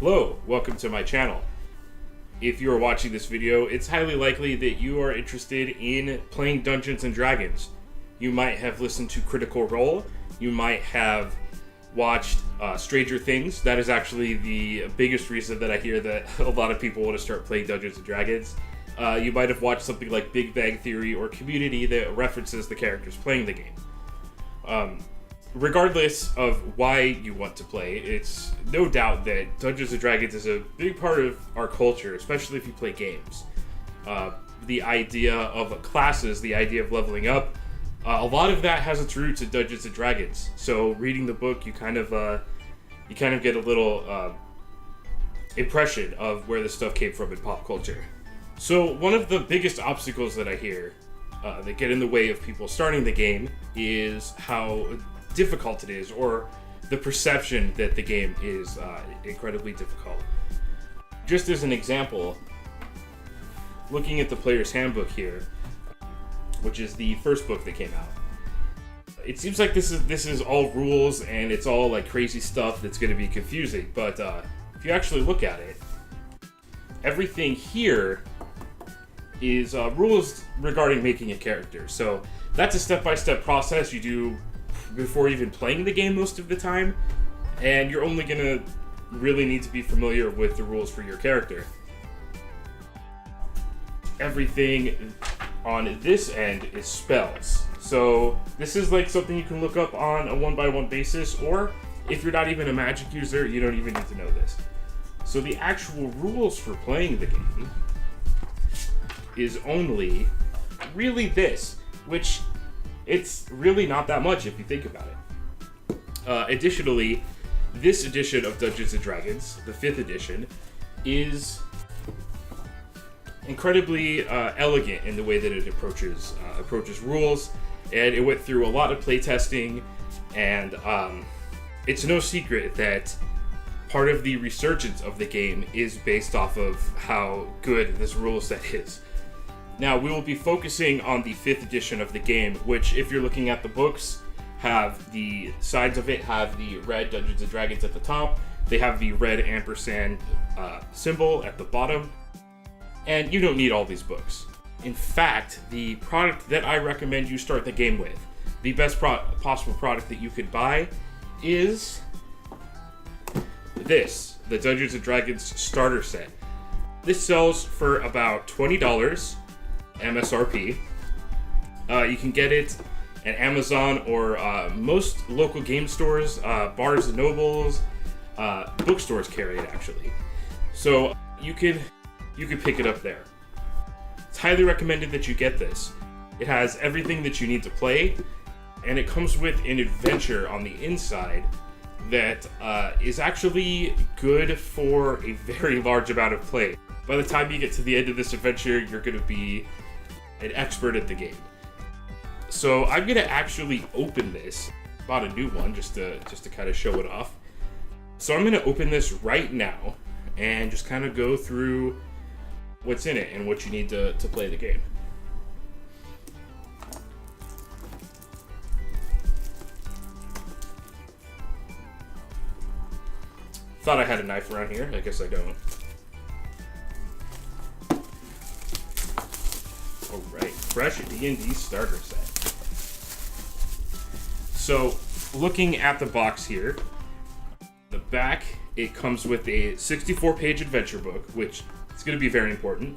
Hello, welcome to my channel. If you are watching this video, it's highly likely that you are interested in playing Dungeons & Dragons. You might have listened to Critical Role, you might have watched Stranger Things. That is actually the biggest reason that I hear that a lot of people want to start playing Dungeons & Dragons. You might have watched something like Big Bang Theory or Community that references the characters playing the game. Regardless of why you want to play, it's no doubt that Dungeons & Dragons is a big part of our culture, especially if you play games. The idea of classes, the idea of leveling up, a lot of that has its roots in Dungeons & Dragons. So reading the book, you kind of get a little impression of where this stuff came from in pop culture. So one of the biggest obstacles that I hear that get in the way of people starting the game is how difficult it is, or the perception that the game is incredibly difficult. Just as an example, looking at the player's handbook here, which is the first book that came out, it seems like this is all rules and it's all like crazy stuff that's going to be confusing, but if you actually look at it, everything here is rules regarding making a character. So that's a step-by-step process you do before even playing the game most of the time, and you're only gonna really need to be familiar with the rules for your character. Everything on this end is spells. So this is like something you can look up on a one-by-one basis, or if you're not even a magic user, you don't even need to know this. So the actual rules for playing the game is only really this, which it's really not that much if you think about it. Additionally, this edition of Dungeons & Dragons, the 5th edition, is incredibly elegant in the way that it approaches rules, and it went through a lot of playtesting, and it's no secret that part of the resurgence of the game is based off of how good this rule set is. Now, we will be focusing on the 5th edition of the game, which, if you're looking at the books, have the sides of it have the red Dungeons & Dragons at the top. They have the red ampersand symbol at the bottom. And you don't need all these books. In fact, the product that I recommend you start the game with, the best possible product that you could buy, is this, the Dungeons & Dragons starter set. This sells for about $20. MSRP. You can get it at Amazon or most local game stores, Barnes and Nobles, bookstores carry it actually. So you can pick it up there. It's highly recommended that you get this. It has everything that you need to play, and it comes with an adventure on the inside that is actually good for a very large amount of play. By the time you get to the end of this adventure, you're going to be an expert at the game. So I'm going to actually open this. Bought a new one just to kind of show it off. So I'm going to open this right now and just kind of go through what's in it and what you need to play the game. Thought I had a knife around here. I guess I don't. Alright, fresh D&D starter set. So, looking at the box here, the back, it comes with a 64-page adventure book, which is going to be very important.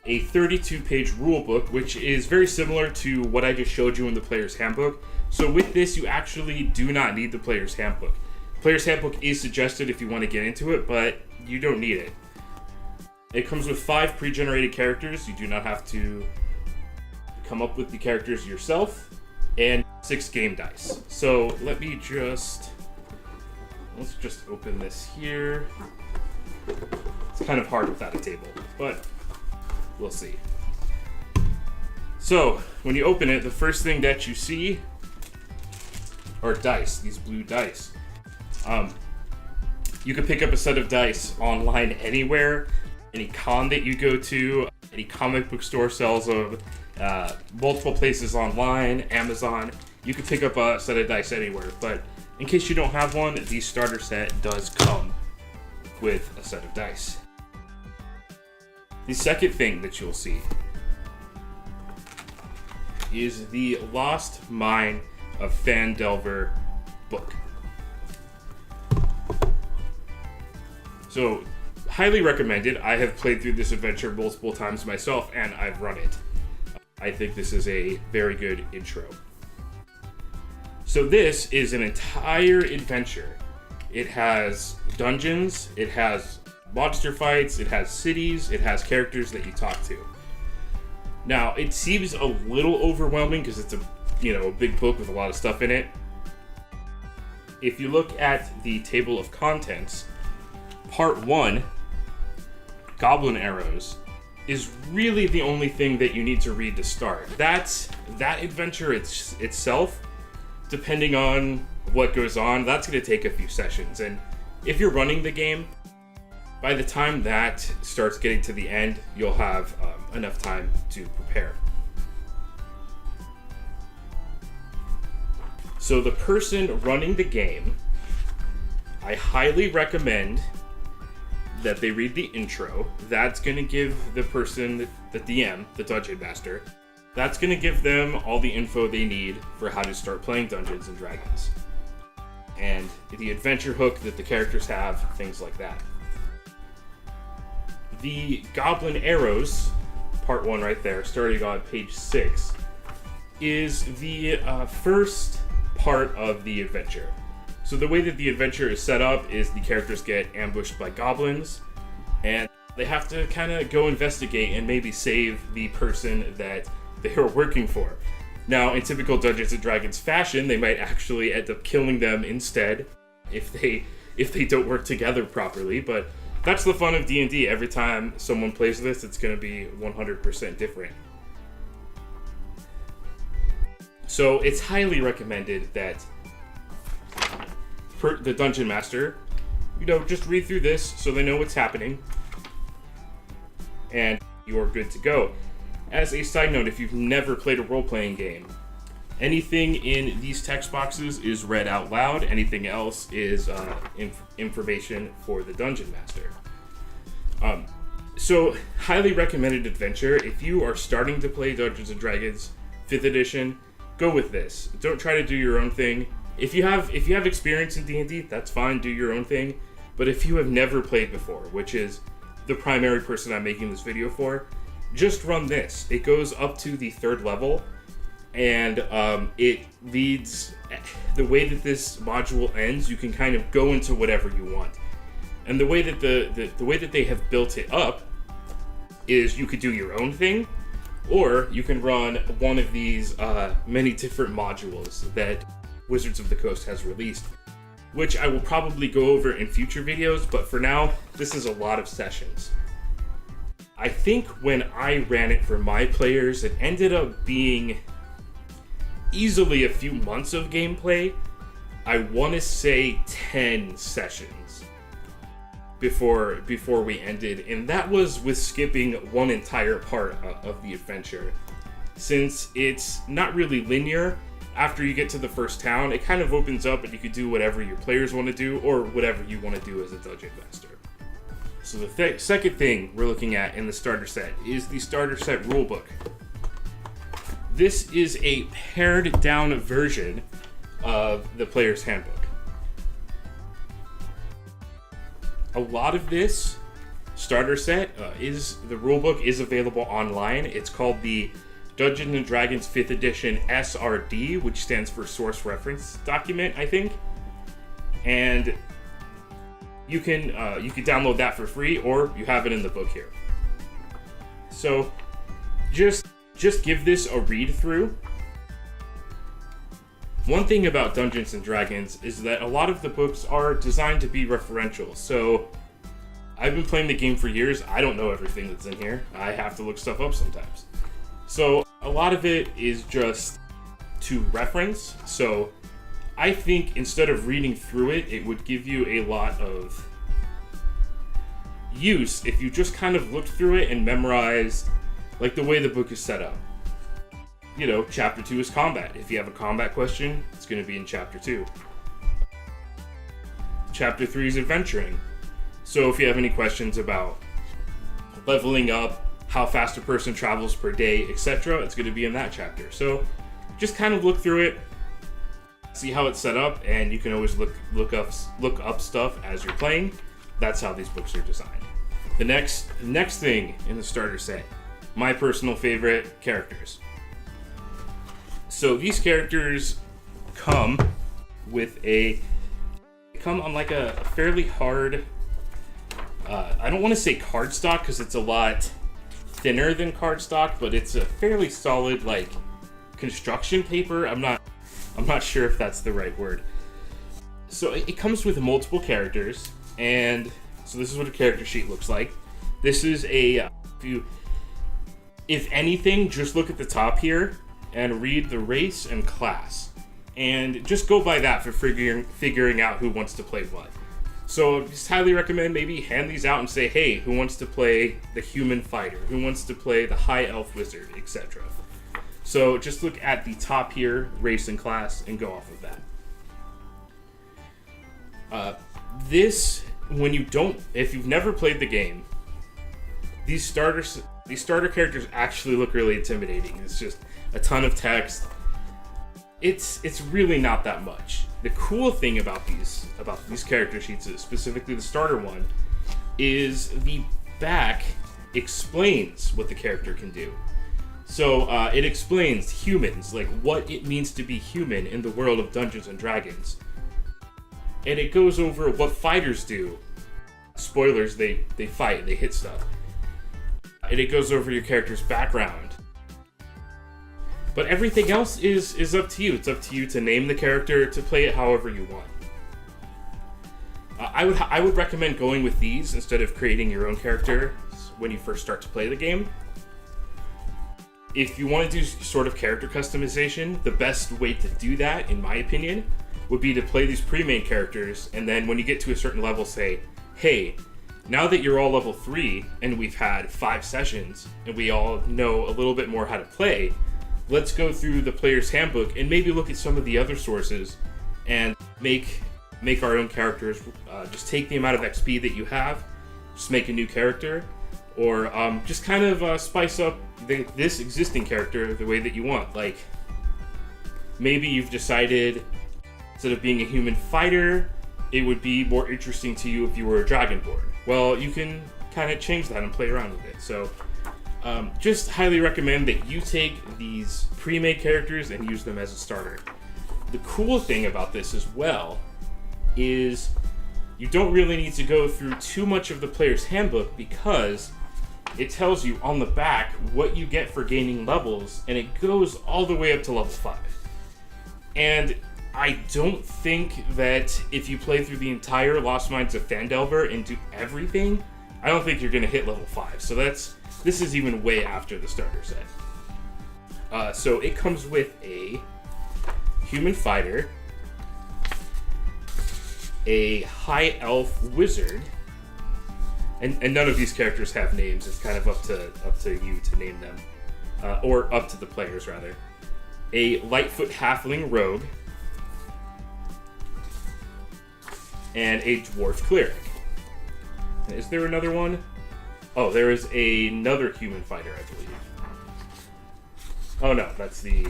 A 32-page rule book, which is very similar to what I just showed you in the player's handbook. So with this, you actually do not need the player's handbook. Player's handbook is suggested if you want to get into it, but you don't need it. It comes with 5 pre-generated characters. You do not have to come up with the characters yourself, and 6 game dice. So let's just open this here. It's kind of hard without a table, but we'll see. So when you open it, the first thing that you see are dice, these blue dice. You can pick up a set of dice online anywhere. Any con that you go to, any comic book store sells them, multiple places online, Amazon. You can pick up a set of dice anywhere, but in case you don't have one, the starter set does come with a set of dice. The second thing that you'll see is the Lost Mine of Phandelver book. So, highly recommended. I have played through this adventure multiple times myself, and I've run it. I think this is a very good intro. So this is an entire adventure. It has dungeons, it has monster fights, it has cities, it has characters that you talk to. Now, it seems a little overwhelming because it's a big book with a lot of stuff in it. If you look at the table of contents, part 1, Goblin Arrows, is really the only thing that you need to read to start. That adventure itself, depending on what goes on, that's going to take a few sessions. And if you're running the game, by the time that starts getting to the end, you'll have enough time to prepare. So the person running the game, I highly recommend that they read the intro. That's going to give the person, the DM, the Dungeon Master, that's going to give them all the info they need for how to start playing Dungeons and Dragons. And the adventure hook that the characters have, things like that. The Goblin Arrows, part 1 right there, starting on page 6, is the first part of the adventure. So the way that the adventure is set up is the characters get ambushed by goblins, and they have to kind of go investigate and maybe save the person that they are working for. Now, in typical Dungeons & Dragons fashion, they might actually end up killing them instead if they don't work together properly, but that's the fun of D&D. Every time someone plays this, it's going to be 100% different. So it's highly recommended that the Dungeon Master, just read through this so they know what's happening, and you're good to go. As a side note, if you've never played a role-playing game, anything in these text boxes is read out loud. Anything else is information for the Dungeon Master. So, highly recommended adventure. If you are starting to play Dungeons & Dragons 5th edition, go with this. Don't try to do your own thing. If you have experience in D&D, that's fine, do your own thing. But if you have never played before, which is the primary person I'm making this video for, just run this. It goes up to the 3rd level, and it leads, the way that this module ends, you can kind of go into whatever you want. And the way that the way that they have built it up is you could do your own thing, or you can run one of these many different modules that Wizards of the Coast has released, which I will probably go over in future videos, but for now, this is a lot of sessions. I think when I ran it for my players, it ended up being easily a few months of gameplay. I want to say 10 sessions before we ended, and that was with skipping one entire part of the adventure. Since it's not really linear, after you get to the first town, it kind of opens up and you can do whatever your players want to do or whatever you want to do as a Dungeon Master. So the second thing we're looking at in the starter set is the starter set rulebook. This is a pared down version of the player's handbook. A lot of this starter set the rulebook is available online. It's called the Dungeons & Dragons 5th edition SRD, which stands for Source Reference Document, I think. And you can download that for free, or you have it in the book here. So just give this a read through. One thing about Dungeons & Dragons is that a lot of the books are designed to be referential. So I've been playing the game for years. I don't know everything that's in here. I have to look stuff up sometimes. So a lot of it is just to reference. So I think instead of reading through it, it would give you a lot of use if you just kind of looked through it and memorized like the way the book is set up. Chapter 2 is combat. If you have a combat question, it's going to be in chapter 2. Chapter 3 is adventuring. So if you have any questions about leveling up, how fast a person travels per day, etc., it's going to be in that chapter. So just kind of look through it, see how it's set up, and you can always look up stuff as you're playing. That's how these books are designed. The next thing in the starter set, my personal favorite, characters. So these characters come on like a fairly hard, I don't want to say cardstock because it's a lot thinner than cardstock, but it's a fairly solid like construction paper. I'm not sure if that's the right word. So it comes with multiple characters, and so this is what a character sheet looks like. This is if anything, just look at the top here and read the race and class, and just go by that for figuring out who wants to play what. So just highly recommend maybe hand these out and say, hey, who wants to play the human fighter? Who wants to play the high elf wizard, etc. So just look at the top here, race and class, and go off of that. If you've never played the game, these starter characters actually look really intimidating. It's just a ton of text. It's really not that much. The cool thing about these character sheets, specifically the starter one, is the back explains what the character can do. So it explains humans, like what it means to be human in the world of Dungeons and Dragons. And it goes over what fighters do. Spoilers, they fight, they hit stuff. And it goes over your character's background. But everything else is up to you. It's up to you to name the character, to play it however you want. I would recommend going with these instead of creating your own character when you first start to play the game. If you want to do sort of character customization, the best way to do that, in my opinion, would be to play these pre-made characters, and then when you get to a certain level, say, hey, now that you're all level 3 and we've had 5 sessions and we all know a little bit more how to play, let's go through the player's handbook and maybe look at some of the other sources and make our own characters. Just take the amount of XP that you have, just make a new character, or just kind of spice up this existing character the way that you want. Like, maybe you've decided, instead of being a human fighter, it would be more interesting to you if you were a dragonborn. Well, you can kind of change that and play around with it. So just highly recommend that you take these pre-made characters and use them as a starter. The cool thing about this as well is you don't really need to go through too much of the player's handbook, because it tells you on the back what you get for gaining levels, and it goes all the way up to level 5. And I don't think that if you play through the entire Lost Mines of Phandelver and do everything, I don't think you're going to hit level 5. So this is even way after the starter set. So it comes with a human fighter, a high elf wizard, and none of these characters have names. It's kind of up to you to name them, or up to the players rather. A Lightfoot halfling rogue, and a dwarf cleric. Is there another one? Oh, there is another human fighter, I believe. Oh no, that's the...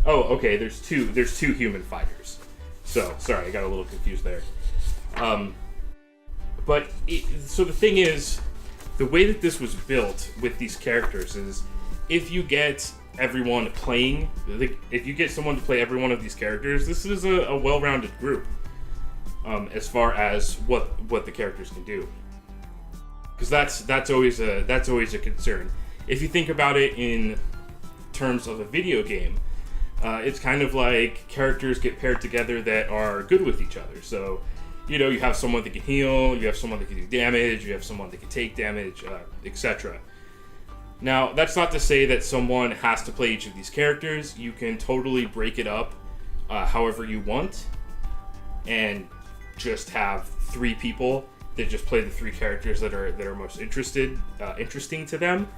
Oh, okay, there's two human fighters. So, sorry, I got a little confused there. So the thing is, the way that this was built with these characters is, if you get everyone playing, if you get someone to play every one of these characters, this is a well-rounded group. As far as what the characters can do, because that's always a concern. If you think about it in terms of a video game, it's kind of like characters get paired together that are good with each other. So, you have someone that can heal, you have someone that can do damage, you have someone that can take damage, etc. Now, that's not to say that someone has to play each of these characters. You can totally break it up however you want, and just have 3 people that just play the 3 characters that are most interesting to them.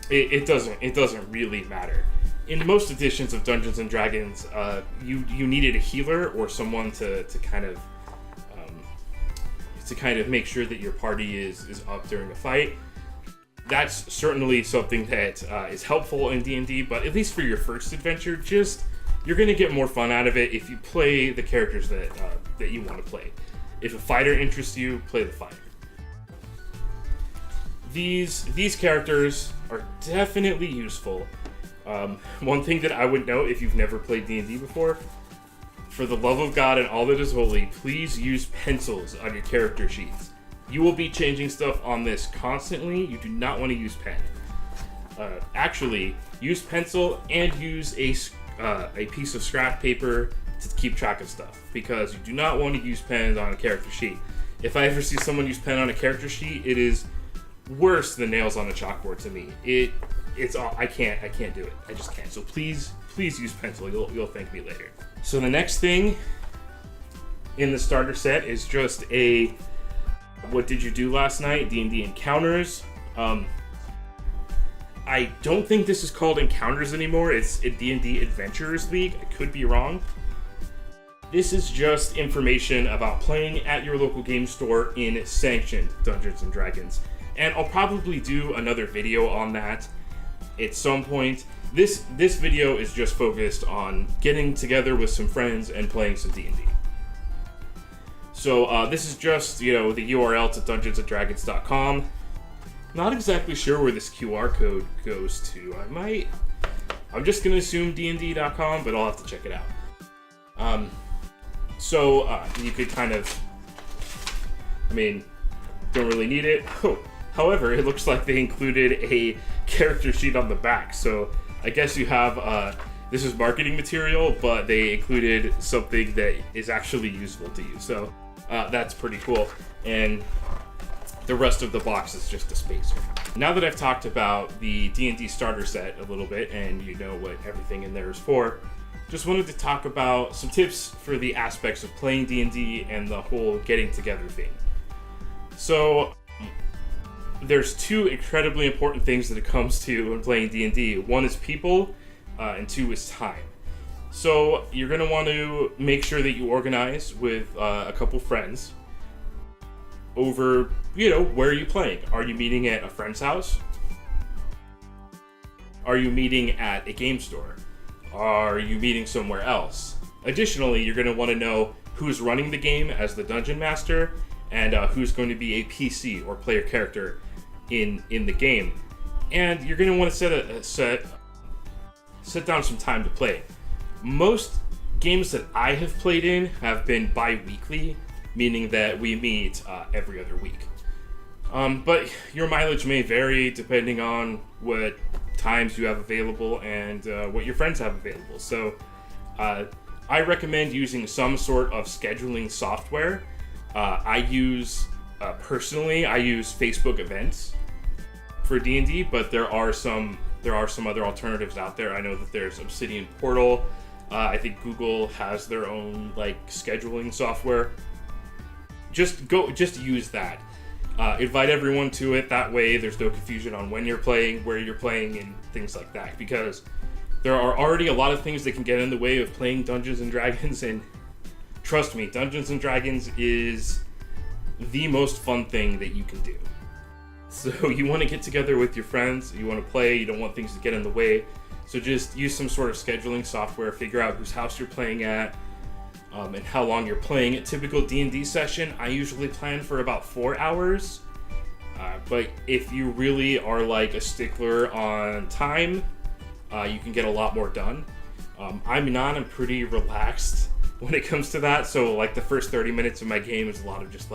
It doesn't really matter. In most editions of Dungeons and Dragons, you needed a healer or someone to kind of to kind of make sure that your party is up during a fight. That's certainly something that is helpful in D&D, but at least for your first adventure, you're going to get more fun out of it if you play the characters that you want to play. If a fighter interests you, play the fighter. These characters are definitely useful. One thing that I would note, if you've never played D&D before, for the love of God and all that is holy, please use pencils on your character sheets. You will be changing stuff on this constantly. You do not want to use pen. Actually, use pencil and use a piece of scrap paper to keep track of stuff, because you do not want to use pens on a character sheet. If I ever see someone use pen on a character sheet, it is worse than nails on a chalkboard to me. It's all, I can't do it. I just can't. So please use pencil. You'll thank me later. So the next thing in the starter set is just a what did you do last night? D&D encounters. I don't think this is called encounters anymore. It's a D&D Adventurers League. I could be wrong. This is just information about playing at your local game store in sanctioned Dungeons and Dragons. And I'll probably do another video on that at some point. This video is just focused on getting together with some friends and playing some D&D. So this is just, the URL to dungeonsanddragons.com. Not exactly sure where this QR code goes to. I'm just going to assume dnd.com, but I'll have to check it out. You could kind of, don't really need it. Oh, however, it looks like they included a character sheet on the back. So I guess you have, this is marketing material, but they included something that is actually useful to you. So that's pretty cool. And the rest of the box is just a spacer. Now that I've talked about the D&D starter set a little bit, and you know what everything in there is for, just wanted to talk about some tips for the aspects of playing D&D and the whole getting together thing. So there's two incredibly important things that it comes to when playing D&D. One is people, and two is time. So you're going to want to make sure that you organize with a couple friends over, where are you playing? Are you meeting at a friend's house? Are you meeting at a game store? Are you meeting somewhere else? Additionally, you're going to want to know who's running the game as the dungeon master and who's going to be a PC or player character in the game. And you're going to want to set down some time to play. Most games that I have played in have been bi-weekly, meaning that we meet every other week. But your mileage may vary depending on what times you have available and what your friends have available. So I recommend using some sort of scheduling software. Personally, I use Facebook events for D&D, but there are some other alternatives out there. I know that there's Obsidian Portal. I think Google has their own scheduling software. Just use that. Invite everyone to it. That way there's no confusion on when you're playing, where you're playing, and things like that. Because there are already a lot of things that can get in the way of playing Dungeons and Dragons, and trust me, Dungeons and Dragons is the most fun thing that you can do. So you want to get together with your friends, you want to play, you don't want things to get in the way. So just use some sort of scheduling software, figure out whose house you're playing at, and how long you're playing. A typical D&D session, I usually plan for about 4 hours. But if you really are a stickler on time, you can get a lot more done. I'm pretty relaxed when it comes to that. So the first 30 minutes of my game is a lot of just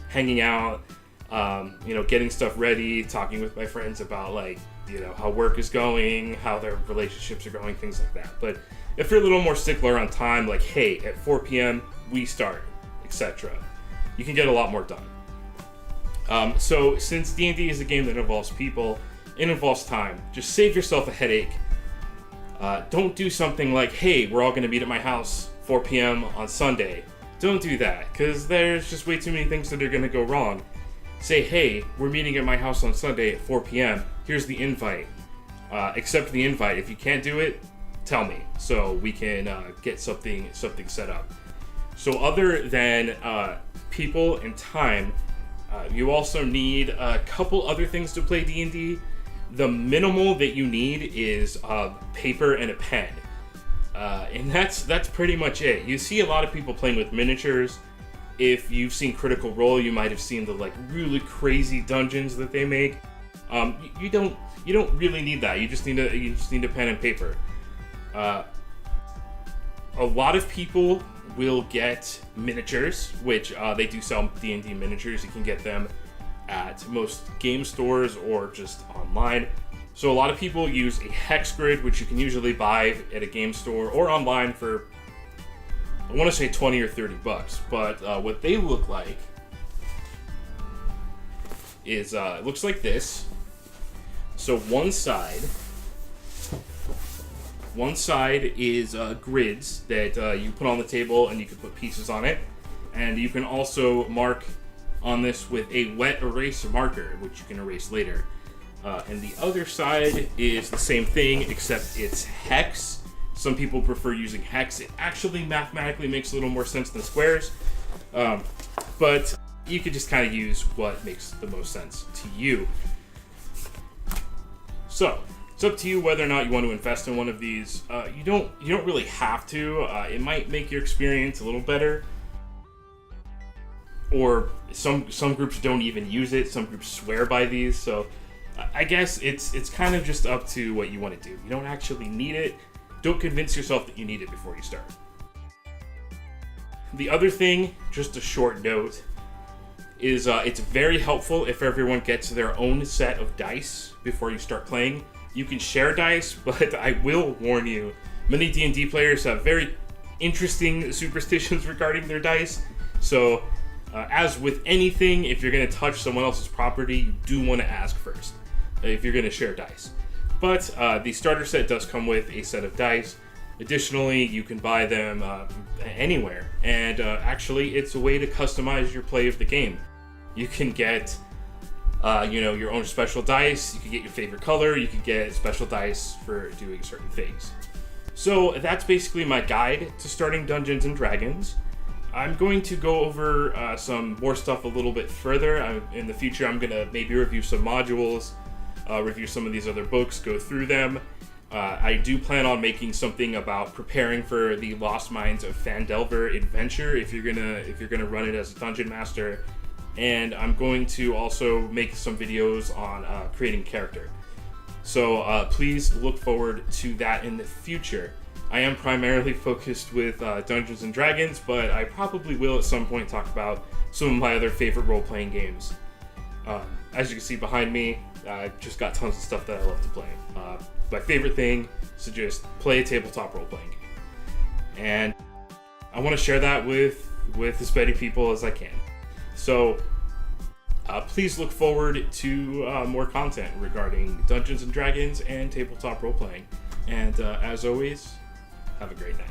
hanging out, getting stuff ready, talking with my friends about how work is going, how their relationships are going, things like that. But if you're a little more stickler on time, hey, at 4 p.m. we start, etc., you can get a lot more done. So since D&D is a game that involves people, it involves time. Just save yourself a headache. Don't do something like, hey, we're all going to meet at my house 4 p.m. on Sunday. Don't do that, because there's just way too many things that are going to go wrong. Say, hey, we're meeting at my house on Sunday at 4 p.m. Here's the invite. Accept the invite. If you can't do it, tell me so we can get something set up. So other than people and time, you also need a couple other things to play D&D. The minimal that you need is paper and a pen. And that's pretty much it. You see a lot of people playing with miniatures. If you've seen Critical Role, you might have seen the like really crazy dungeons that they make. You don't really need that. You just need a pen and paper. A lot of people will get miniatures, which they do sell D&D miniatures. You can get them at most game stores or just online. So a lot of people use a hex grid, which you can usually buy at a game store or online for, I want to say 20 or 30 bucks. But what they look like is, it looks like this. So one side is grids that you put on the table and you can put pieces on it. And you can also mark on this with a wet erase marker, which you can erase later. And the other side is the same thing, except it's hex. Some people prefer using hex. It actually mathematically makes a little more sense than squares. But you could just kind of use what makes the most sense to you. So it's up to you whether or not you want to invest in one of these. You don't really have to. It might make your experience a little better. Or some groups don't even use it. Some groups swear by these. So I guess it's kind of just up to what you want to do. You don't actually need it. Don't convince yourself that you need it before you start. The other thing, just a short note, is it's very helpful if everyone gets their own set of dice before you start playing. You can share dice, but I will warn you, many D&D players have very interesting superstitions regarding their dice. So, as with anything, if you're going to touch someone else's property, you do want to ask first if you're going to share dice. But the starter set does come with a set of dice. Additionally, you can buy them anywhere. And actually, it's a way to customize your play of the game. You can get your own special dice. You can get your favorite color. You can get special dice for doing certain things. So that's basically my guide to starting Dungeons and Dragons. I'm going to go over some more stuff a little bit further. In the future, I'm going to maybe review some modules, review some of these other books, go through them. I do plan on making something about preparing for the Lost Mines of Phandelver adventure if you're gonna run it as a dungeon master. And I'm going to also make some videos on creating character. So please look forward to that in the future. I am primarily focused with Dungeons and Dragons, but I probably will at some point talk about some of my other favorite role-playing games. As you can see behind me, I've just got tons of stuff that I love to play. My favorite thing is to just play a tabletop role-playing game. And I want to share that with as many people as I can. So please look forward to more content regarding Dungeons and Dragons and tabletop role-playing. And as always, have a great night.